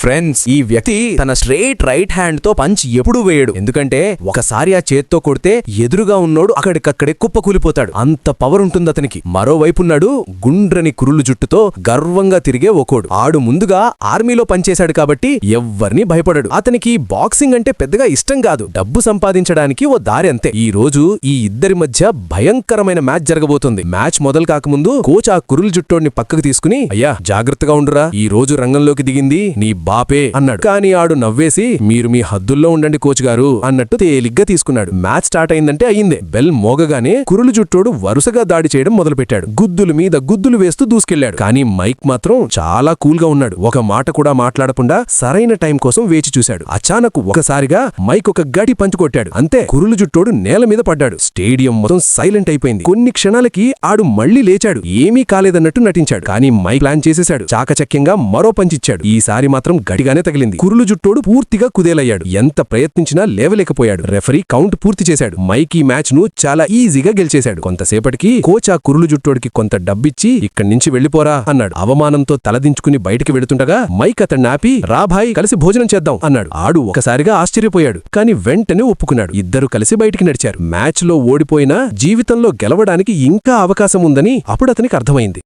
Friends, ఈ వ్యక్తి తన స్ట్రెయిట్ రైట్ హ్యాండ్ తో పంచ్ ఎప్పుడూ వేయడు. ఎందుకంటే ఒకసారి ఆ చేత్తో కొడితే ఎదురుగా ఉన్నోడు అక్కడికక్కడే కుప్పకూలిపోతాడు. అంత పవర్ ఉంటుంది అతనికి. మరోవైపున్నాడు గుండ్రని కురులు జుట్టుతో గర్వంగా తిరిగే ఒకోడు. ఆడు ముందుగా ఆర్మీలో పనిచేశాడు కాబట్టి ఎవ్వర్నీ భయపడడు. అతనికి బాక్సింగ్ అంటే పెద్దగా ఇష్టం కాదు, డబ్బు సంపాదించడానికి ఓ దారి అంతే. ఈ రోజు ఈ ఇద్దరి మధ్య భయంకరమైన మ్యాచ్ జరగబోతుంది. మ్యాచ్ మొదలు కాకముందు కోచ్ ఆ కురులు జుట్టోడిని పక్కకు తీసుకుని, అయ్యా జాగ్రత్తగా ఉండురా, ఈ రోజు రంగంలోకి దిగింది నీ బాపే అన్నాడు. కానీ ఆడు నవ్వేసి, మీరు మీ హద్దుల్లో ఉండండి కోచ్ గారు అన్నట్టు తేలిగ్గా తీసుకున్నాడు. మ్యాచ్ స్టార్ట్ అయిందంటే అయ్యిందే. బెల్ మోగగానే కురులు జుట్టోడు వరుసగా దాడి చేయడం మొదలుపెట్టాడు. గుద్దులు మీద గుద్దులు వేస్తూ దూసుకెళ్లాడు. కానీ మైక్ మాత్రం చాలా కూల్ గా ఉన్నాడు. ఒక మాట కూడా మాట్లాడకుండా సరైన టైం కోసం వేచి చూశాడు. అచానక్ ఒకసారిగా మైక్ ఒక గడి పంచ్ కొట్టాడు. అంతే, కురులు జుట్టోడు నేల మీద పడ్డాడు. స్టేడియం మొత్తం సైలెంట్ అయిపోయింది. కొన్ని క్షణాలకి ఆడు మళ్లీ లేచాడు. ఏమీ కాలేదన్నట్టు నటించాడు. కానీ మైక్ ప్లాన్ చేసేశాడు. చాకచక్యంగా మరో పంచిచ్చాడు. ఈసారి మాత్రం గడిగానే తగిలింది. కురులు జుట్టోడు పూర్తిగా కుదేలయ్యాడు. ఎంత ప్రయత్నించినా లేవలేకపోయాడు. రెఫరీ కౌంట్ పూర్తి చేశాడు. మైక్ ఈ మ్యాచ్ ను చాలా ఈజీగా గెలిచేశాడు. కొంతసేపటికి కోచ్ ఆ కురులు జుట్టోడికి కొంత డబ్బిచ్చి, ఇక్కడి నుంచి వెళ్లిపోరా అన్నాడు. అవమానంతో తలదించుకుని బయటికి వెళుతుండగా మైక్ అతన్ని ఆపి, రా భాయ్, కలిసి భోజనం చేద్దాం అన్నాడు. ఆడు ఒకసారిగా ఆశ్చర్యపోయాడు. కానీ వెంటనే ఒప్పుకున్నాడు. ఇద్దరు కలిసి బయటికి నడిచారు. మ్యాచ్ లో ఓడిపోయినా జీవితంలో గెలవడానికి ఇంకా అవకాశం ఉందని అప్పుడు అతనికి అర్థమైంది.